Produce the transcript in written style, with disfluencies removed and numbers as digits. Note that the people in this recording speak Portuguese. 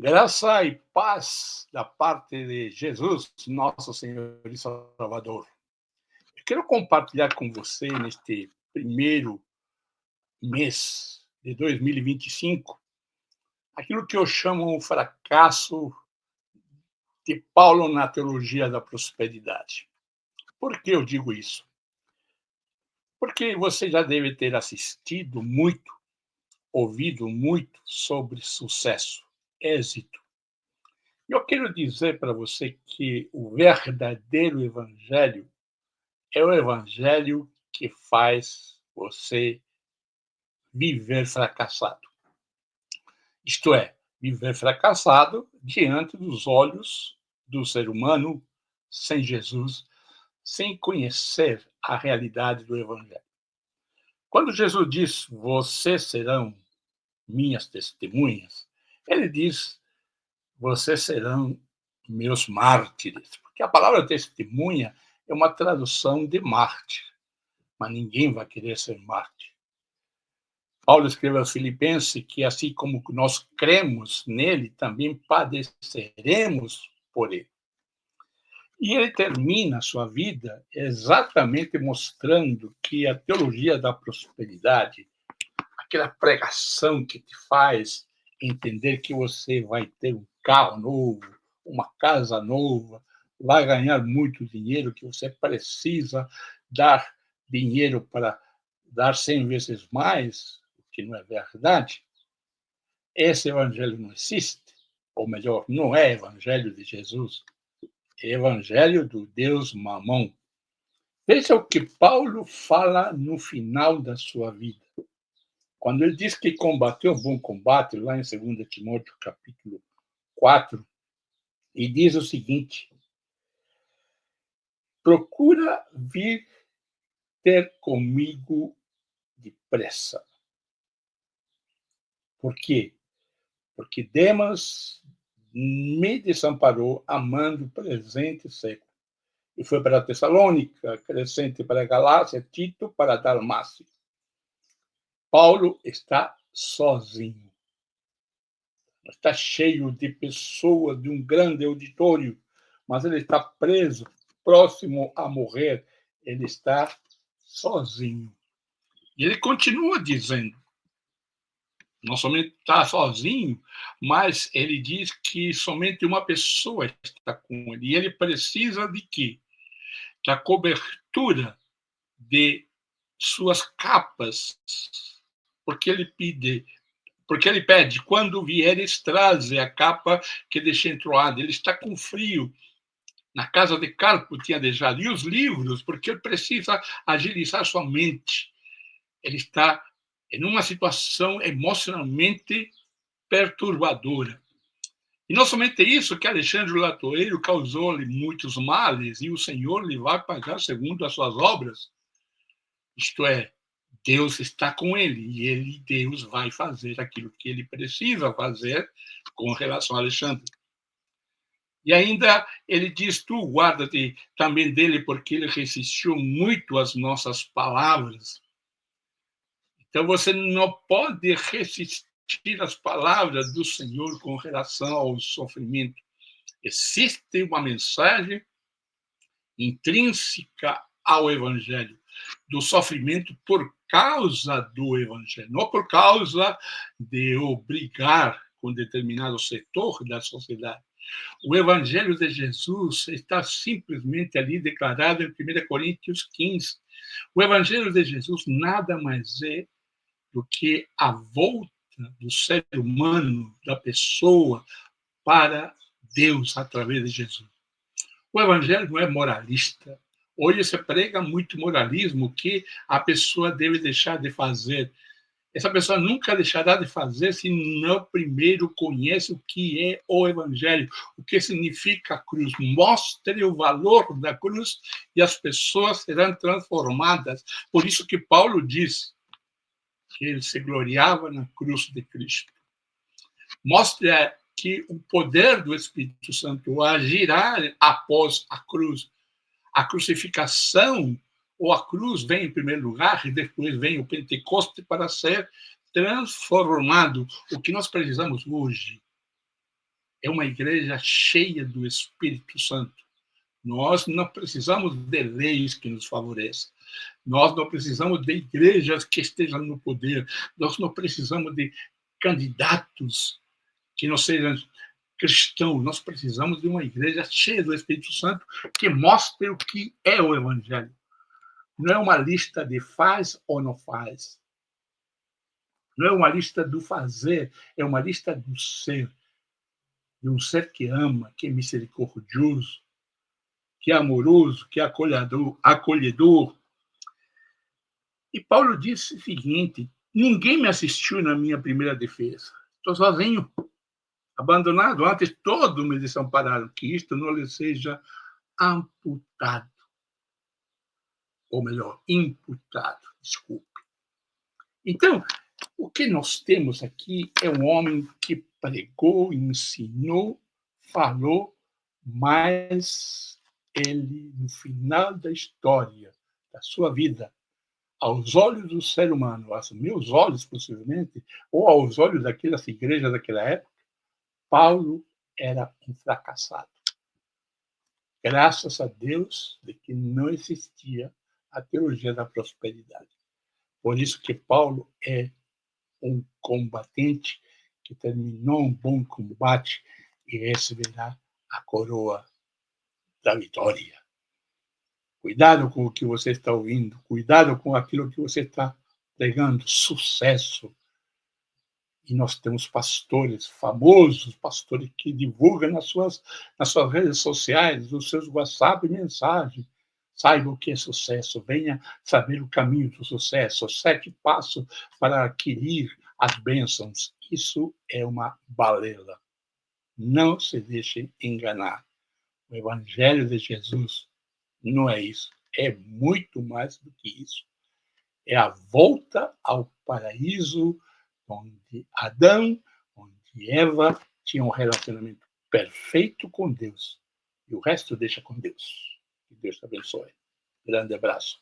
Graça e paz da parte de Jesus, nosso Senhor e Salvador. Eu quero compartilhar com você, neste primeiro mês de 2025, aquilo que eu chamo o fracasso de Paulo na teologia da prosperidade. Por que eu digo isso? Porque você já deve ter assistido muito, ouvido muito sobre sucesso, êxito. Eu quero dizer para você que o verdadeiro evangelho é o evangelho que faz você viver fracassado. Isto é, viver fracassado diante dos olhos do ser humano, sem Jesus, sem conhecer a realidade do evangelho. Quando Jesus diz: "Vocês serão minhas testemunhas", ele diz: "Vocês serão meus mártires", porque a palavra testemunha é uma tradução de mártir, mas ninguém vai querer ser mártir. Paulo escreveu aos Filipenses que, assim como nós cremos nele, também padeceremos por ele. E ele termina a sua vida exatamente mostrando que a teologia da prosperidade, aquela pregação que te faz entender que você vai ter um carro novo, uma casa nova, vai ganhar muito dinheiro, que você precisa dar dinheiro para dar 100 vezes mais, o que não é verdade. Esse evangelho não existe, ou melhor, não é evangelho de Jesus, é evangelho do Deus Mamão. Veja o que Paulo fala no final da sua vida. Quando ele diz que combateu o bom combate, lá em 2 Timóteo, capítulo 4, e diz o seguinte: procura vir ter comigo depressa. Por quê? Porque Demas me desamparou amando o presente século. E foi para a Tessalônica, Crescente para a Galácia, Tito para a Dalmácia. Paulo está sozinho. Está cheio de pessoas, de um grande auditório, mas ele está preso, próximo a morrer. Ele está sozinho. E ele continua dizendo, não somente está sozinho, mas ele diz que somente uma pessoa está com ele. E ele precisa de quê? Da cobertura de suas capas, porque ele pede, quando vieres, traze a capa que deixei entroada. Ele está com frio. Na casa de Carpo tinha deixado. E os livros, porque ele precisa agilizar sua mente. Ele está em uma situação emocionalmente perturbadora. E não somente isso, que Alexandre o Latoeiro causou-lhe muitos males, e o Senhor lhe vai pagar segundo as suas obras. Isto é, Deus está com ele, e Deus vai fazer aquilo que ele precisa fazer com relação a Alexandre. E ainda ele diz, tu guarda-te também dele, porque ele resistiu muito às nossas palavras. Então você não pode resistir às palavras do Senhor com relação ao sofrimento. Existe uma mensagem intrínseca ao Evangelho, do sofrimento por causa do Evangelho, não por causa de obrigar com determinado setor da sociedade. O Evangelho de Jesus está simplesmente ali declarado em 1 Coríntios 15. O Evangelho de Jesus nada mais é do que a volta do ser humano, da pessoa, para Deus através de Jesus. O Evangelho não é moralista. Hoje se prega muito moralismo, que a pessoa deve deixar de fazer. Essa pessoa nunca deixará de fazer se não primeiro conhece o que é o Evangelho, o que significa a cruz. Mostre o valor da cruz e as pessoas serão transformadas. Por isso que Paulo diz que ele se gloriava na cruz de Cristo. Mostre que o poder do Espírito Santo agirá após a cruz. A crucificação ou a cruz vem em primeiro lugar e depois vem o Pentecoste para ser transformado. O que nós precisamos hoje é uma igreja cheia do Espírito Santo. Nós não precisamos de leis que nos favoreçam. Nós não precisamos de igrejas que estejam no poder. Nós não precisamos de candidatos que não sejam cristãos. Nós precisamos de uma igreja cheia do Espírito Santo que mostre o que é o Evangelho. Não é uma lista de faz ou não faz. Não é uma lista do fazer, é uma lista do ser. De um ser que ama, que é misericordioso, que é amoroso, que é acolhedor. E Paulo disse o seguinte: ninguém me assistiu na minha primeira defesa. Estou sozinho, abandonado. Antes todos me desampararam. Que isto não lhe seja amputado. Ou melhor, imputado. Desculpe. Então, o que nós temos aqui é um homem que pregou, ensinou, falou, mas ele, no final da história, da sua vida, aos olhos do ser humano, aos meus olhos, possivelmente, ou aos olhos daquelas igrejas daquela época, Paulo era um fracassado. Graças a Deus de que não existia a teologia da prosperidade. Por isso que Paulo é um combatente que terminou um bom combate e receberá a coroa da vitória. Cuidado com o que você está ouvindo, cuidado com aquilo que você está pregando, sucesso. E nós temos pastores famosos, pastores que divulgam nas suas redes sociais, nos seus WhatsApp mensagens. Saiba o que é sucesso, venha saber o caminho do sucesso, 7 passos para adquirir as bênçãos. Isso é uma balela. Não se deixem enganar. O Evangelho de Jesus não é isso. É muito mais do que isso. É a volta ao paraíso, onde Adão, onde Eva tinham um relacionamento perfeito com Deus. E o resto deixa com Deus. Que Deus te abençoe. Grande abraço.